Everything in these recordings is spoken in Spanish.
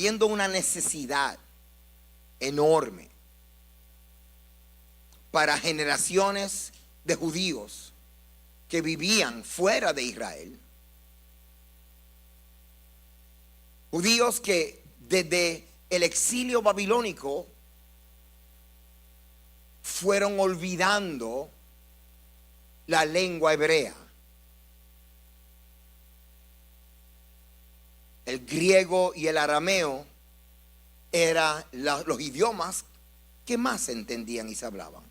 habiendo una necesidad enorme para generaciones de judíos que vivían fuera de Israel, judíos que desde el exilio babilónico fueron olvidando la lengua hebrea. El griego y el arameo eran los idiomas que más se entendían y se hablaban.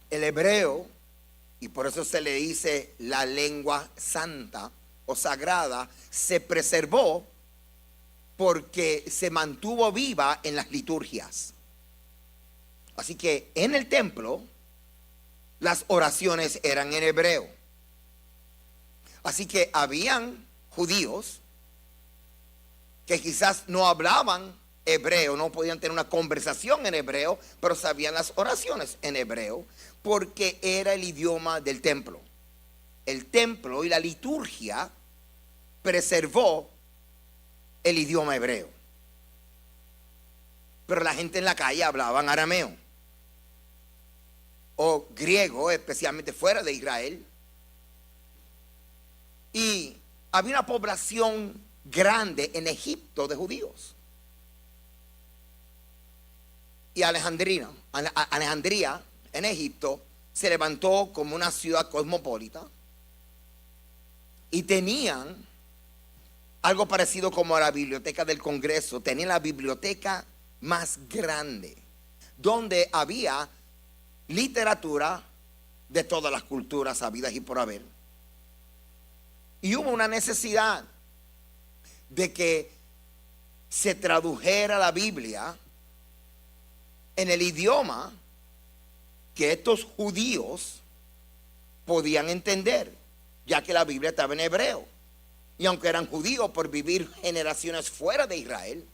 El hebreo, y por eso se le dice la lengua santa o sagrada, se preservó porque se mantuvo viva en las liturgias. Así que en el templo las oraciones eran en hebreo. Así que habían judíos que quizás no hablaban hebreo, no podían tener una conversación en hebreo, pero sabían las oraciones en hebreo porque era el idioma del templo. El templo y la liturgia preservó el idioma hebreo. Pero la gente en la calle hablaban arameo o griego, especialmente fuera de Israel. Y había una población grande en Egipto de judíos. Y Alejandría en Egipto se levantó como una ciudad cosmopolita y tenían algo parecido como a la biblioteca del Congreso. Tenían la biblioteca más grande, donde había literatura de todas las culturas habidas y por haber. Y hubo una necesidad de que se tradujera la Biblia en el idioma que estos judíos podían entender, ya que la Biblia estaba en hebreo. Y aunque eran judíos por vivir generaciones fuera de Israel,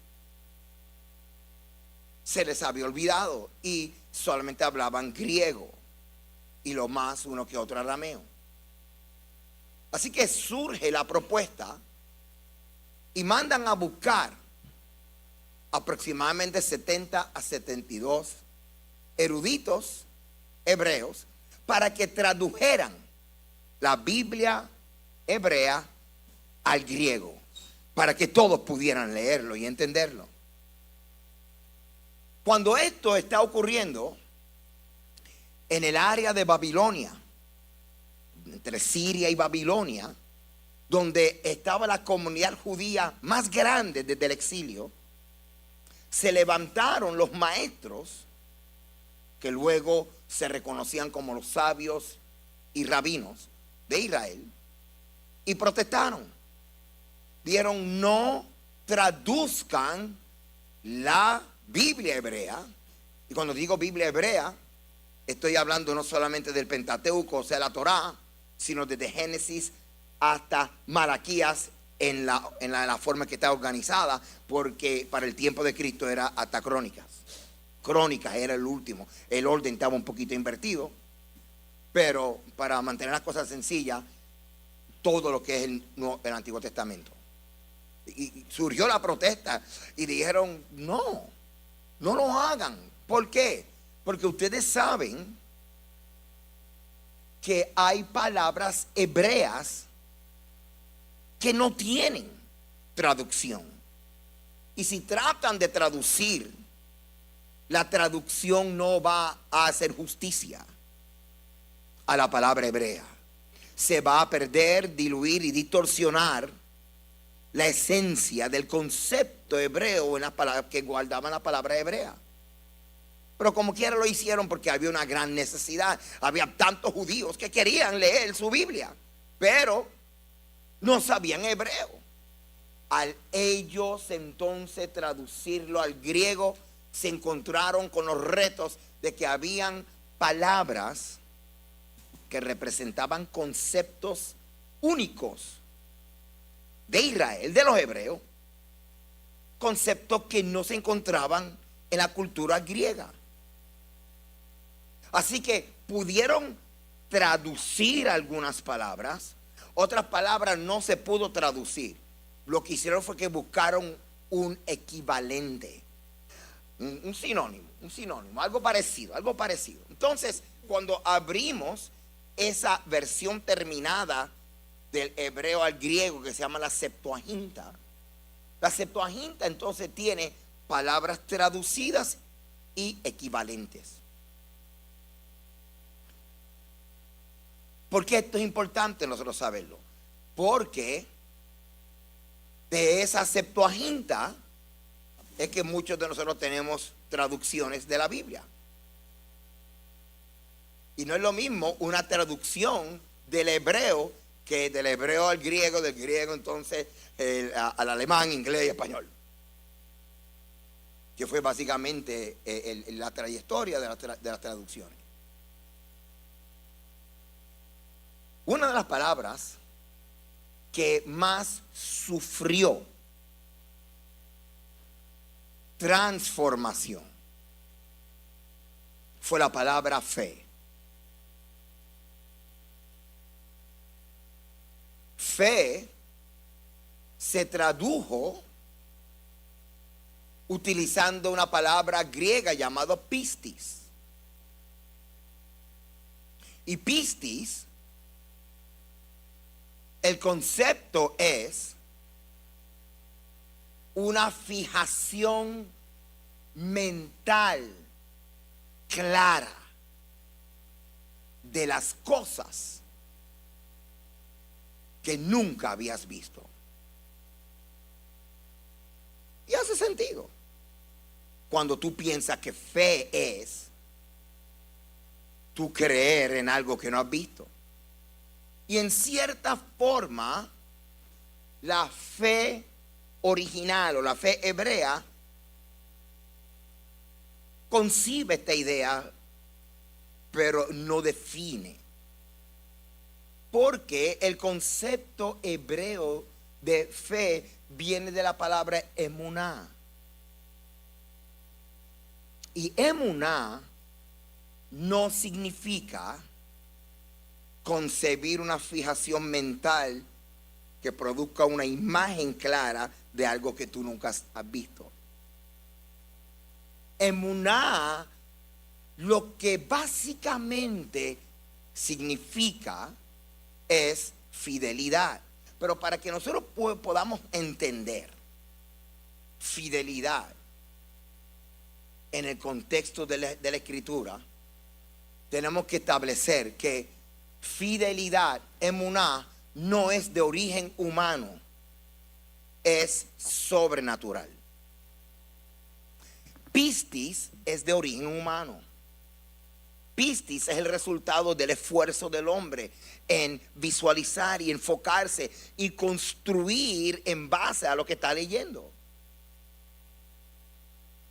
se les había olvidado y solamente hablaban griego y lo más uno que otro arameo. Así que surge la propuesta y mandan a buscar aproximadamente 70 a 72 eruditos hebreos para que tradujeran la Biblia hebrea al griego, para que todos pudieran leerlo y entenderlo. Cuando esto está ocurriendo en el área de Babilonia, entre Siria y Babilonia, donde estaba la comunidad judía más grande desde el exilio, se levantaron los maestros que luego se reconocían como los sabios y rabinos de Israel y protestaron. Dijeron: no traduzcan la Biblia hebrea. Y cuando digo Biblia hebrea, estoy hablando no solamente del Pentateuco, o sea, la Torá, sino desde Génesis hasta Malaquías en la forma que está organizada, porque para el tiempo de Cristo era hasta Crónicas. Crónicas era el último. El orden estaba un poquito invertido, pero para mantener las cosas sencillas, todo lo que es el Antiguo Testamento. Y surgió la protesta y dijeron: no lo hagan. ¿Por qué? Porque ustedes saben que hay palabras hebreas que no tienen traducción. Y si tratan de traducir, la traducción no va a hacer justicia a la palabra hebrea. Se va a perder, diluir y distorsionar la esencia del concepto hebreo en las palabras que guardaban la palabra hebrea. Pero como quiera lo hicieron porque había una gran necesidad. Había tantos judíos que querían leer su Biblia, pero no sabían hebreo. Al ellos entonces traducirlo al griego, se encontraron con los retos de que habían palabras que representaban conceptos únicos de Israel, de los hebreos, conceptos que no se encontraban en la cultura griega. Así que pudieron traducir algunas palabras, otras palabras no se pudo traducir. lo que hicieron fue que buscaron un equivalente, un sinónimo, algo parecido. Entonces, cuando abrimos esa versión terminada del hebreo al griego que se llama la Septuaginta entonces tiene palabras traducidas y equivalentes. ¿Por qué esto es importante nosotros saberlo? Porque de esa Septuaginta es que muchos de nosotros tenemos traducciones de la Biblia. Y no es lo mismo una traducción del hebreo que del hebreo al griego, del griego entonces al alemán, inglés y español. Que fue básicamente la trayectoria de las traducciones. Una de las palabras que más sufrió transformación fue la palabra fe. Fe se tradujo utilizando una palabra griega llamada pistis. Y pistis, el concepto es una fijación mental clara de las cosas que nunca habías visto. Y hace sentido. Cuando tú piensas que fe es tú creer en algo que no has visto. Y en cierta forma, la fe original o la fe hebrea concibe esta idea, pero no define. Porque el concepto hebreo de fe viene de la palabra emuná. Y emuná no significa concebir una fijación mental que produzca una imagen clara de algo que tú nunca has visto. Emuná lo que básicamente significa es fidelidad. Pero para que nosotros podamos entender fidelidad en el contexto de la Escritura, tenemos que establecer que fidelidad, emuná, no es de origen humano, es sobrenatural. Pistis es de origen humano. Pistis es el resultado del esfuerzo del hombre en visualizar y enfocarse y construir en base a lo que está leyendo.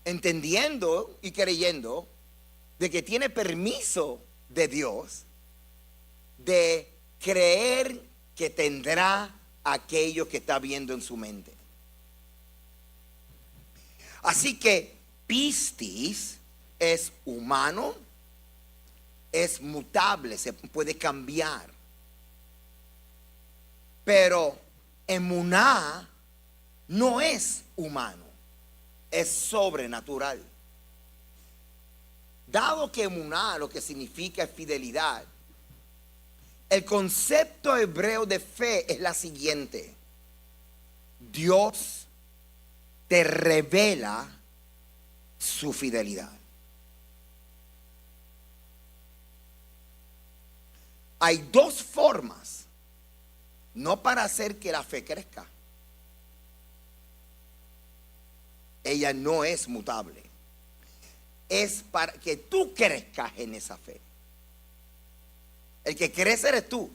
Entendiendo y creyendo de que tiene permiso de Dios de creer que tendrá aquello que está viendo en su mente. Así que pistis es humano, es mutable, se puede cambiar. Pero emuná no es humano, es sobrenatural. Dado que emuná lo que significa es fidelidad, el concepto hebreo de fe es la siguiente: Dios te revela su fidelidad. Hay dos formas, no para hacer que la fe crezca. Ella no es mutable. Es para que tú crezcas en esa fe. El que crece eres tú.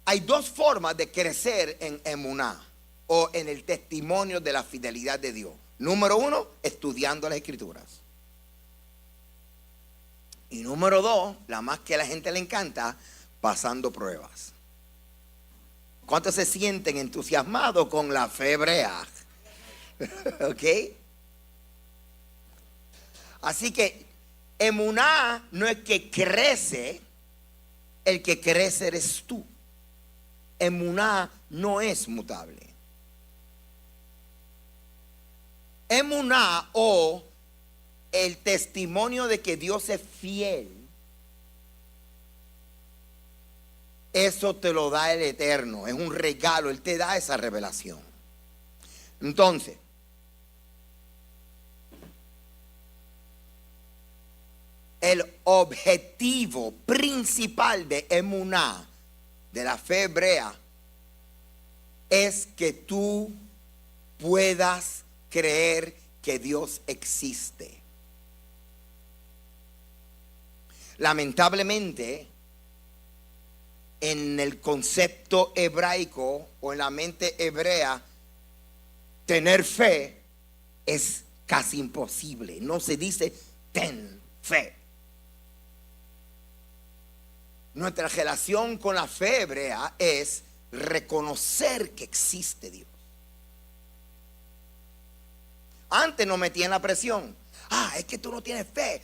Hay dos formas de crecer en emuná o en el testimonio de la fidelidad de Dios. Número uno, estudiando las Escrituras. Y número dos, la más que a la gente le encanta, pasando pruebas. ¿Cuántos se sienten entusiasmados con la fe hebrea? ¿Ok? Así que emuná no es que crece, el que crece eres tú. emuná no es mutable. Emuná, o el testimonio de que Dios es fiel, eso te lo da el Eterno, es un regalo, Él te da esa revelación. Entonces, el objetivo principal de emuná, de la fe hebrea, es que tú puedas creer que Dios existe. Lamentablemente, en el concepto hebraico o en la mente hebrea, tener fe es casi imposible. No se dice ten fe. Nuestra relación con la fe hebrea es reconocer que existe Dios. Antes nos metían la presión. Es que tú no tienes fe.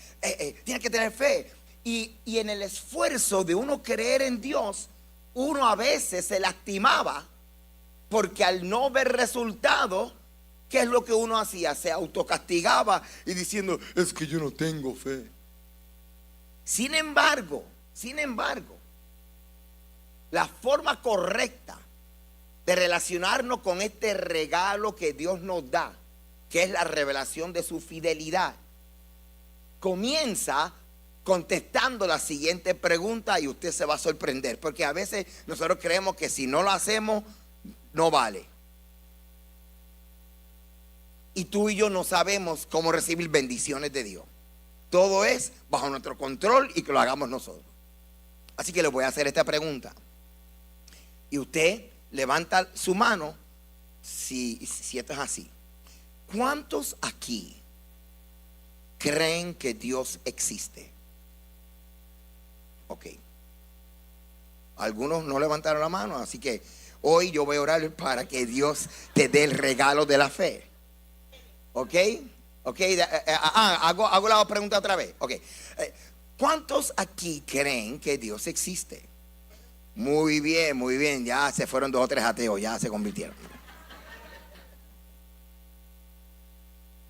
Tienes que tener fe. Y en el esfuerzo de uno creer en Dios, uno a veces se lastimaba porque al no ver resultado, ¿qué es lo que uno hacía? Se autocastigaba y diciendo, es que yo no tengo fe. Sin embargo, la forma correcta de relacionarnos con este regalo que Dios nos da, que es la revelación de su fidelidad, comienza contestando la siguiente pregunta, y usted se va a sorprender, porque a veces nosotros creemos que si no lo hacemos, no vale. Y tú y yo no sabemos cómo recibir bendiciones de Dios. Todo es bajo nuestro control y que lo hagamos nosotros. Así que le voy a hacer esta pregunta. Y usted levanta su mano si esto es así. ¿Cuántos aquí creen que Dios existe? Ok. Algunos no levantaron la mano, así que hoy yo voy a orar para que Dios te dé el regalo de la fe. Ok. Ok. Hago la pregunta otra vez. Ok. ¿Cuántos aquí creen que Dios existe? Muy bien, muy bien. Ya se fueron 2 o 3 ateos, ya se convirtieron.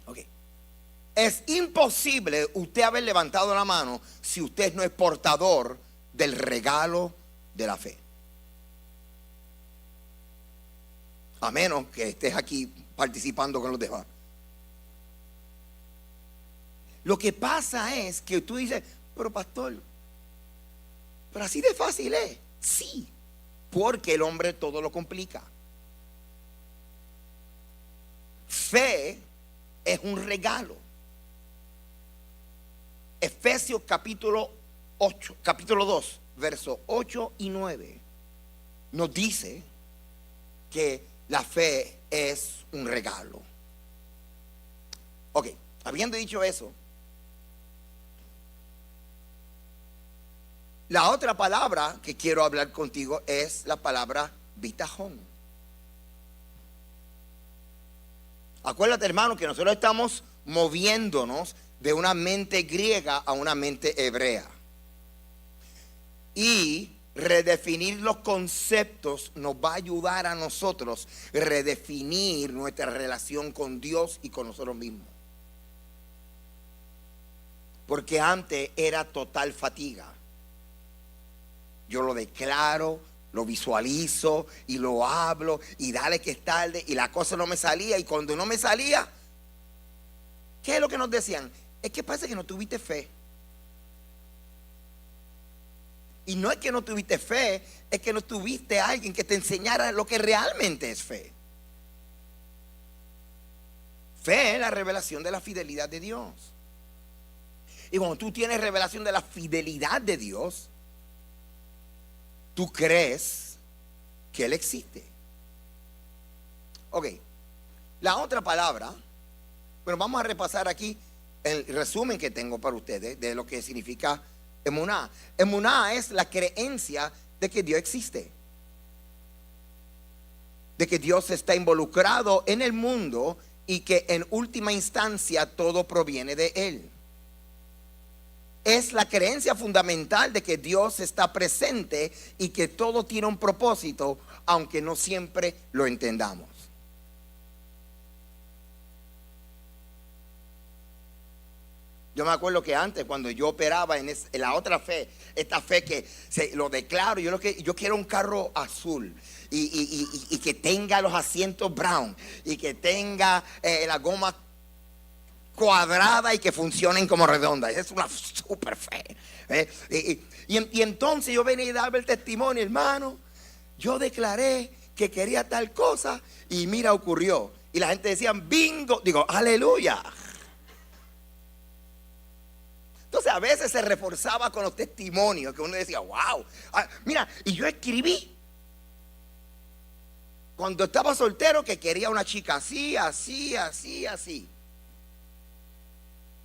Ok. Es imposible usted haber levantado la mano si usted no es portador del regalo de la fe. A menos que estés aquí participando con los demás. Lo que pasa es que tú dices, pero pastor, pero así de fácil es. Sí, porque el hombre todo lo complica. Fe es un regalo. Efesios capítulo 2, versos 8 y 9 nos dice que la fe es un regalo. Ok, habiendo dicho eso, la otra palabra que quiero hablar contigo es la palabra bitajón. Acuérdate, hermano, que nosotros estamos moviéndonos de una mente griega a una mente hebrea. Y redefinir los conceptos nos va a ayudar a nosotros a redefinir nuestra relación con Dios y con nosotros mismos. Porque antes era total fatiga. Yo lo declaro, lo visualizo y lo hablo y dale que es tarde y la cosa no me salía, y cuando no me salía, ¿qué es lo que nos decían? Es que parece que no tuviste fe. Y no es que no tuviste fe, es que no tuviste a alguien que te enseñara lo que realmente es fe. Fe es la revelación de la fidelidad de Dios. Y cuando tú tienes revelación de la fidelidad de Dios, tú crees que Él existe. Ok, la otra palabra, bueno, vamos a repasar aquí el resumen que tengo para ustedes de lo que significa emuná. Emuná es la creencia de que Dios existe, de que Dios está involucrado en el mundo y que en última instancia todo proviene de Él. Es la creencia fundamental de que Dios está presente y que todo tiene un propósito, aunque no siempre lo entendamos. Yo me acuerdo que antes, cuando yo operaba en la otra fe, esta fe que lo declaro, yo quiero un carro azul y que tenga los asientos brown y que tenga la goma cuadrada y que funcionen como redonda. Esa es una super fe. Y entonces yo venía y daba el testimonio, hermano, yo declaré que quería tal cosa y mira, ocurrió. Y la gente decía, bingo, digo, aleluya. Entonces a veces se reforzaba con los testimonios que uno decía, wow, mira, y yo escribí cuando estaba soltero que quería una chica así, así, así, así.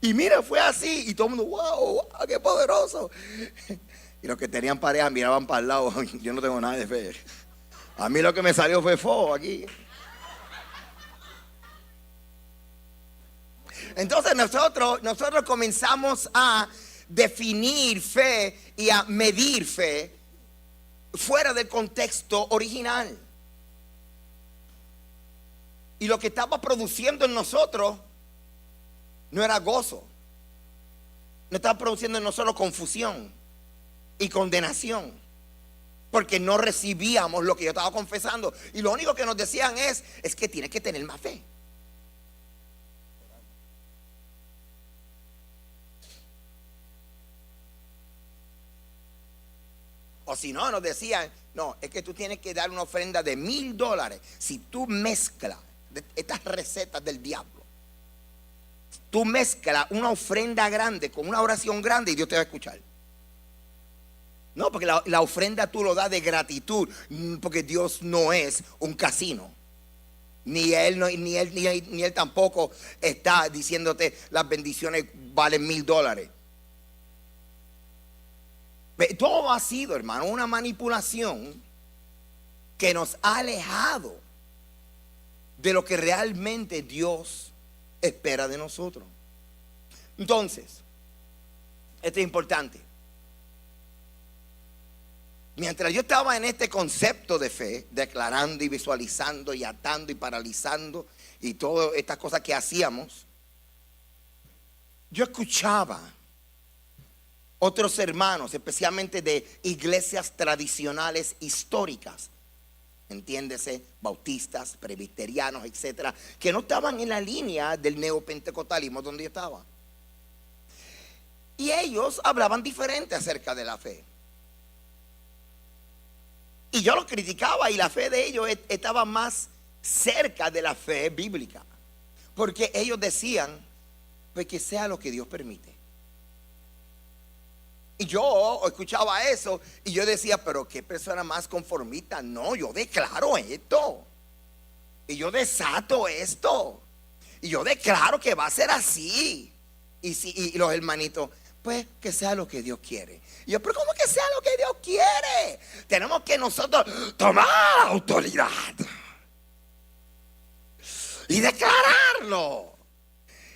Y mira, fue así, y todo el mundo, wow, qué poderoso. Y los que tenían pareja miraban para el lado, yo no tengo nada de fe. A mí lo que me salió fue fuego aquí. Entonces nosotros comenzamos a definir fe y a medir fe fuera del contexto original. Y lo que estaba produciendo en nosotros no era gozo. No estaba produciendo en nosotros confusión y condenación. Porque no recibíamos lo que yo estaba confesando. Y lo único que nos decían es que tienes que tener más fe. O si no, nos decían, no, es que tú tienes que dar una ofrenda de $1,000. Si tú mezclas estas recetas del diablo, tú mezclas una ofrenda grande con una oración grande y Dios te va a escuchar. No, porque la ofrenda tú lo das de gratitud, porque Dios no es un casino. Ni él tampoco está diciéndote las bendiciones valen $1,000. Todo ha sido, hermano, una manipulación que nos ha alejado de lo que realmente Dios espera de nosotros. Entonces, esto es importante. Mientras yo estaba en este concepto de fe, declarando y visualizando y atando y paralizando y todas estas cosas que hacíamos, yo escuchaba otros hermanos, especialmente de iglesias tradicionales históricas, entiéndese, bautistas, presbiterianos, etcétera, que no estaban en la línea del neopentecostalismo donde yo estaba. Y ellos hablaban diferente acerca de la fe. Y yo los criticaba y la fe de ellos estaba más cerca de la fe bíblica. Porque ellos decían, pues que sea lo que Dios permite. Y yo escuchaba eso y yo decía, pero qué persona más conformista. No, yo declaro esto. Y yo desato esto. Y yo declaro que va a ser así. Y los hermanitos, pues que sea lo que Dios quiere. Y yo, pero ¿cómo que sea lo que Dios quiere? Tenemos que nosotros tomar autoridad y declararlo.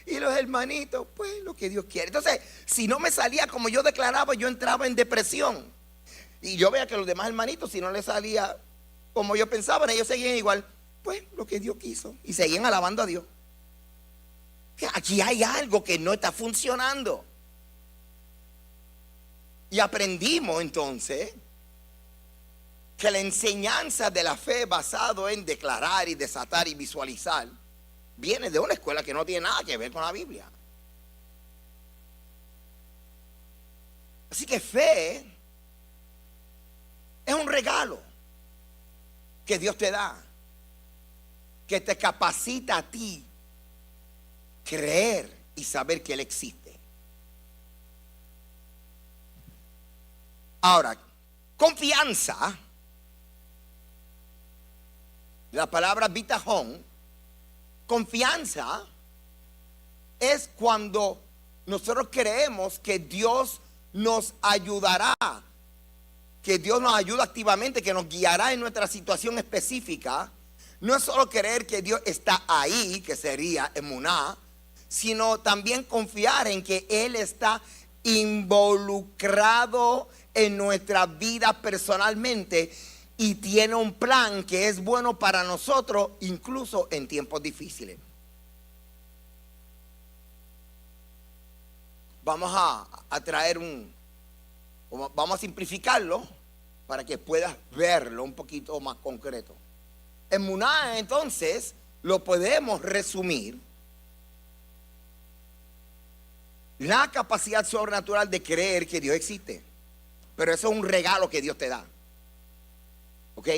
Y los hermanitos, pues lo que Dios quiere. Entonces, si no me salía como yo declaraba, yo entraba en depresión. Y yo veía que los demás hermanitos, si no les salía como yo pensaba, ellos seguían igual, pues lo que Dios quiso. Y seguían alabando a Dios. Aquí hay algo que no está funcionando. Y aprendimos entonces que la enseñanza de la fe basado en declarar y desatar y visualizar viene de una escuela que no tiene nada que ver con la Biblia. Así que fe es un regalo que Dios te da, que te capacita a ti creer y saber que Él existe. Ahora, confianza, la palabra bitajón, confianza es cuando nosotros creemos que Dios nos ayudará, que Dios nos ayuda activamente, que nos guiará en nuestra situación específica. No es solo creer que Dios está ahí, que sería emuná, sino también confiar en que Él está involucrado en nuestra vida personalmente y tiene un plan que es bueno para nosotros, incluso en tiempos difíciles. Vamos a traer vamos a simplificarlo para que puedas verlo un poquito más concreto. Emuná, entonces, lo podemos resumir: la capacidad sobrenatural de creer que Dios existe. Pero eso es un regalo que Dios te da. ¿Ok?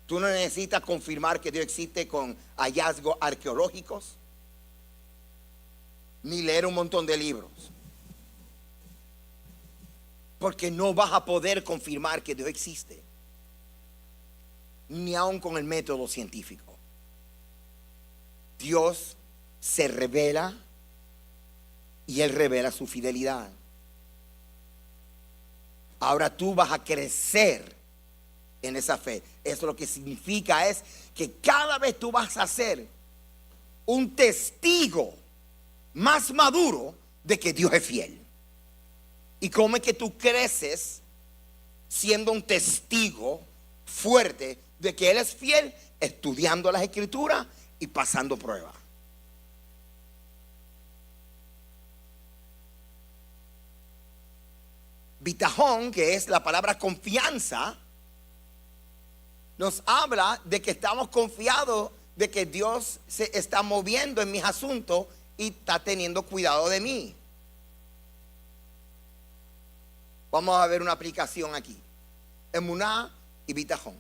Tú no necesitas confirmar que Dios existe con hallazgos arqueológicos, ni leer un montón de libros, porque no vas a poder confirmar que Dios existe, ni aun con el método científico. Dios se revela y Él revela su fidelidad. Ahora tú vas a crecer en esa fe. Eso lo que significa es que cada vez tú vas a ser un testigo más maduro de que Dios es fiel. ¿Y cómo es que tú creces siendo un testigo fuerte de que Él es fiel? Estudiando las Escrituras y pasando pruebas. Bitajón, que es la palabra confianza, nos habla de que estamos confiados de que Dios se está moviendo en mis asuntos y está teniendo cuidado de mí. Vamos a ver una aplicación aquí: emuná y bitajón.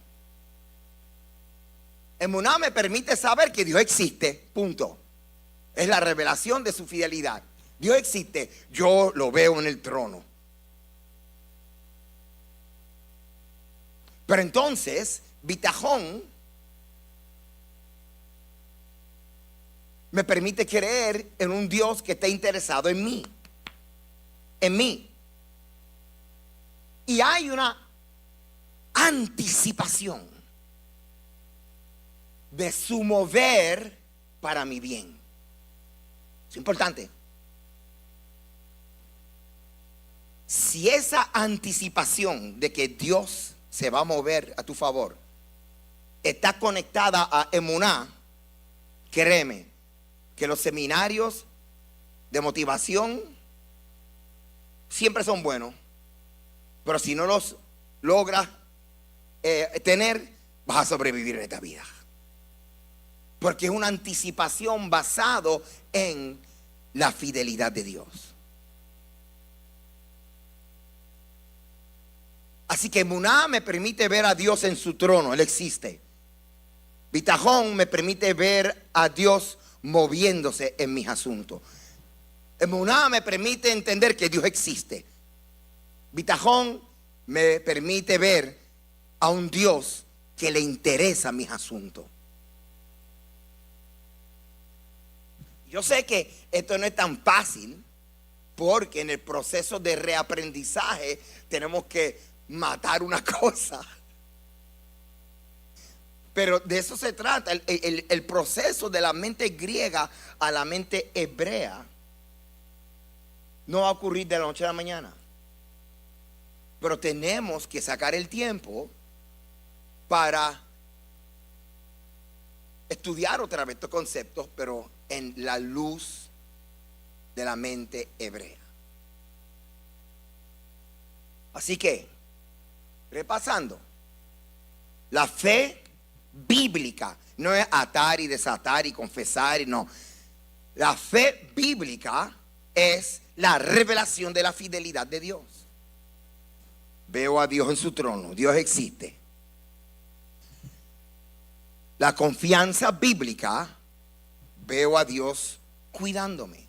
Emuná me permite saber que Dios existe, punto. Es la revelación de su fidelidad. Dios existe, yo lo veo en el trono. Pero entonces, bitajón me permite creer en un Dios que está interesado en mí. En mí. Y hay una anticipación de su mover para mi bien. Es importante. Si esa anticipación de que Dios se va a mover a tu favor está conectada a emuná, créeme que los seminarios de motivación siempre son buenos, pero si no los logras tener, vas a sobrevivir en esta vida, porque es una anticipación basado en la fidelidad de Dios. Así que emuná me permite ver a Dios en su trono, Él existe. Bitajón me permite ver a Dios moviéndose en mis asuntos. Emuná me permite entender que Dios existe. Bitajón me permite ver a un Dios que le interesa mis asuntos. Yo sé que esto no es tan fácil, porque en el proceso de reaprendizaje tenemos que matar una cosa. Pero de eso se trata. El proceso de la mente griega a la mente hebrea no va a ocurrir de la noche a la mañana. Pero tenemos que sacar el tiempo para estudiar otra vez estos conceptos, pero en la luz de la mente hebrea. Así que, repasando, la fe bíblica no es atar y desatar y confesar y no. La fe bíblica es la revelación de la fidelidad de Dios. Veo a Dios en su trono, Dios existe. La confianza bíblica, veo a Dios cuidándome.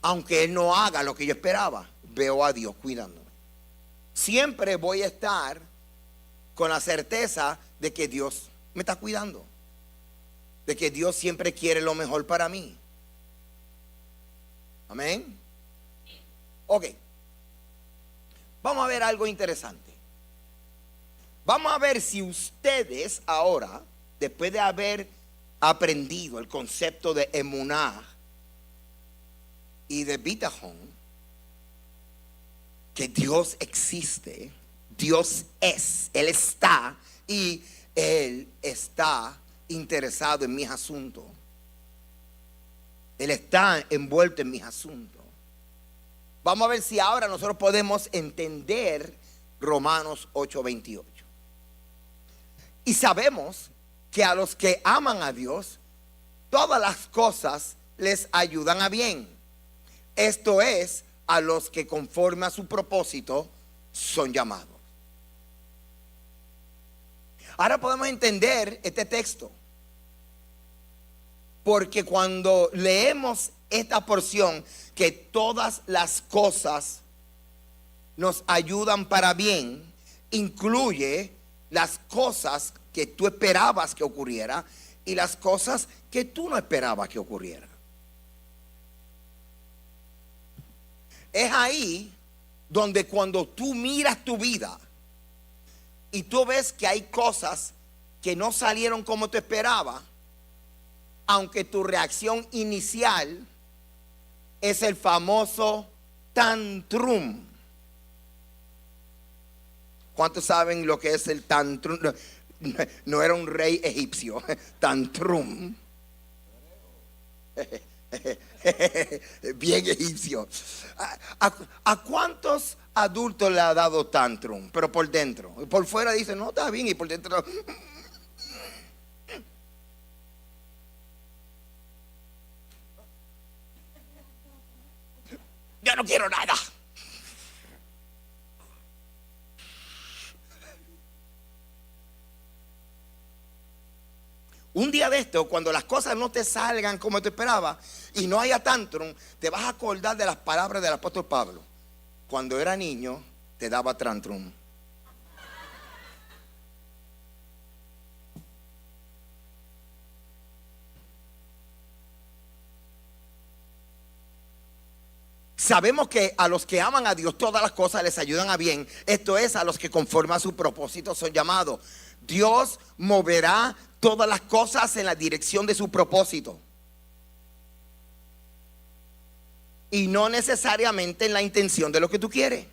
Aunque Él no haga lo que yo esperaba, veo a Dios cuidándome. Siempre voy a estar con la certeza de que Dios me está cuidando, de que Dios siempre quiere lo mejor para mí. Amén. Ok. Vamos a ver algo interesante. Vamos a ver si ustedes ahora, después de haber aprendido el concepto de emuná y de bitajón, que Dios existe, Dios es, Él está y Él está interesado en mis asuntos. Él está envuelto en mis asuntos. Vamos a ver si ahora nosotros podemos entender Romanos 8:28. Y sabemos que a los que aman a Dios, todas las cosas les ayudan a bien. Esto es, a los que conforme a su propósito son llamados. Ahora podemos entender este texto, porque cuando leemos esta porción, que todas las cosas nos ayudan para bien, incluye las cosas que tú esperabas que ocurriera y las cosas que tú no esperabas que ocurrieran. Es ahí donde cuando tú miras tu vida y tú ves que hay cosas que no salieron como tú esperabas, aunque tu reacción inicial es el famoso tantrum. ¿Cuántos saben lo que es el tantrum? No era un rey egipcio. Tantrum. Bien egipcio. ¿A cuántos adultos le ha dado tantrum? Pero por dentro. Por fuera dice, no, está bien. Y por dentro... yo no quiero nada. Un día de esto, cuando las cosas no te salgan como tú esperabas y no haya tantrum, te vas a acordar de las palabras del apóstol Pablo. Cuando era niño, te daba tantrum. Sabemos que a los que aman a Dios todas las cosas les ayudan a bien. Esto es, a los que conforme a su propósito son llamados. Dios moverá todas las cosas en la dirección de su propósito. Y no necesariamente en la intención de lo que tú quieres.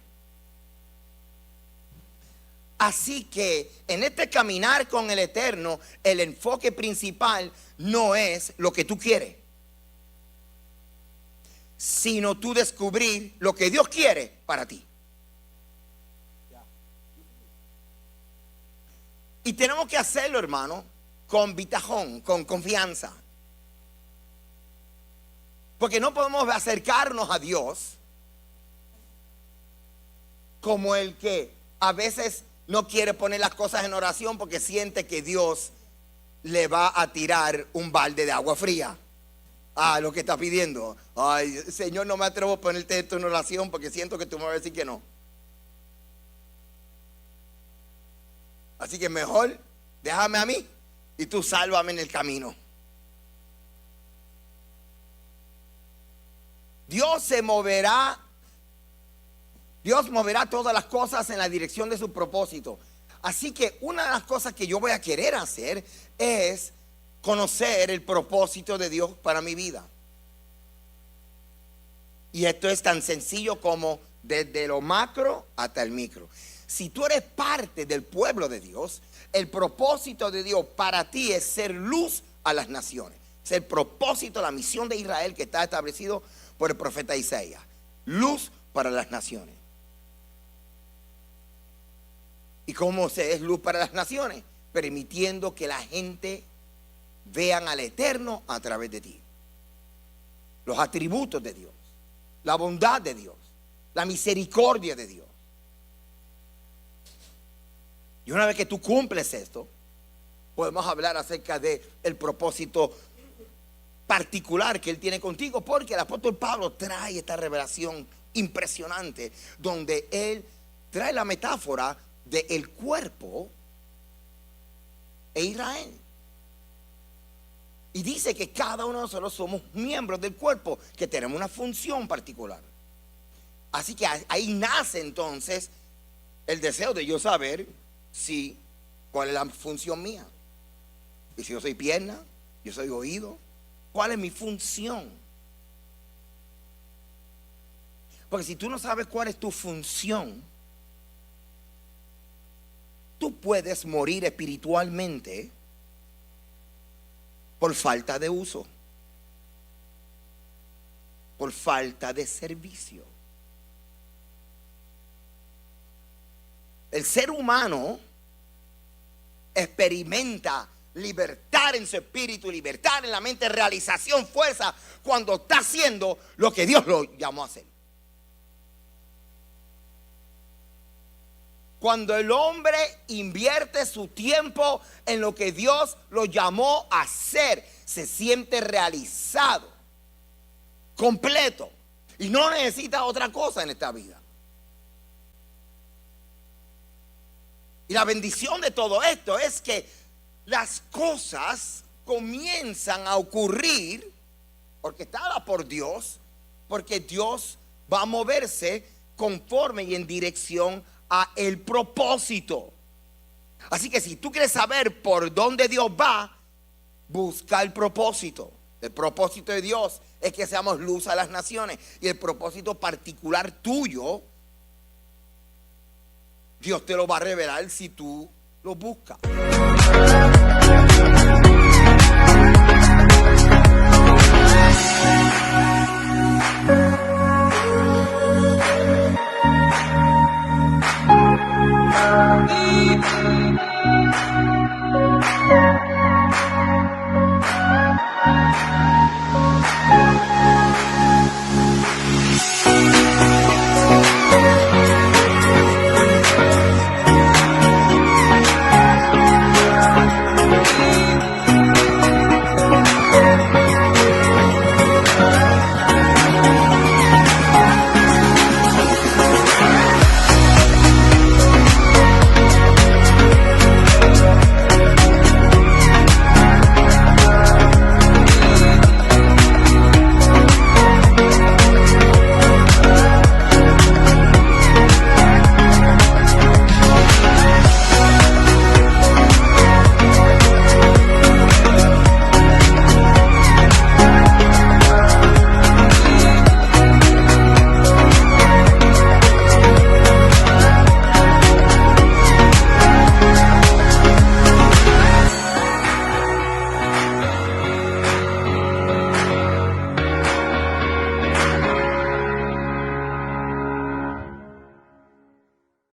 Así que en este caminar con el Eterno, el enfoque principal no es lo que tú quieres, sino tú descubrir lo que Dios quiere para ti. Y tenemos que hacerlo, hermano, con bitajón, con confianza. Porque no podemos acercarnos a Dios como el que a veces no quiere poner las cosas en oración porque siente que Dios le va a tirar un balde de agua fría. Lo que está pidiendo. Ay, Señor, no me atrevo a ponerte esto en oración porque siento que tú me vas a decir que no. Así que mejor déjame a mí y tú sálvame en el camino. Dios moverá todas las cosas en la dirección de su propósito. Así que una de las cosas que yo voy a querer hacer es conocer el propósito de Dios para mi vida. Y esto es tan sencillo como desde lo macro hasta el micro. Si tú eres parte del pueblo de Dios, el propósito de Dios para ti es ser luz a las naciones. Es el propósito, la misión de Israel que está establecido por el profeta Isaías. Luz para las naciones. ¿Y cómo se es luz para las naciones? Permitiendo que la gente vean al Eterno a través de ti. Los atributos de Dios, la bondad de Dios, la misericordia de Dios. Y una vez que tú cumples esto, podemos hablar acerca de el propósito particular que Él tiene contigo, porque el apóstol Pablo trae esta revelación impresionante, donde Él trae la metáfora del cuerpo e Israel. Y dice que cada uno de nosotros somos miembros del cuerpo, que tenemos una función particular. Así que ahí nace entonces el deseo de yo saber cuál es la función mía. Y si yo soy pierna, yo soy oído, ¿cuál es mi función? Porque si tú no sabes cuál es tu función, tú puedes morir espiritualmente por falta de uso, por falta de servicio. El ser humano experimenta libertad en su espíritu, libertad en la mente, realización, fuerza, cuando está haciendo lo que Dios lo llamó a hacer. Cuando el hombre invierte su tiempo en lo que Dios lo llamó a hacer, se siente realizado, completo, y no necesita otra cosa en esta vida. Y la bendición de todo esto es que las cosas comienzan a ocurrir orquestadas por Dios, porque Dios va a moverse conforme y en dirección a el propósito. Así que si tú quieres saber por dónde Dios va, busca el propósito. El propósito de Dios es que seamos luz a las naciones, y el propósito particular tuyo, Dios te lo va a revelar si tú lo buscas.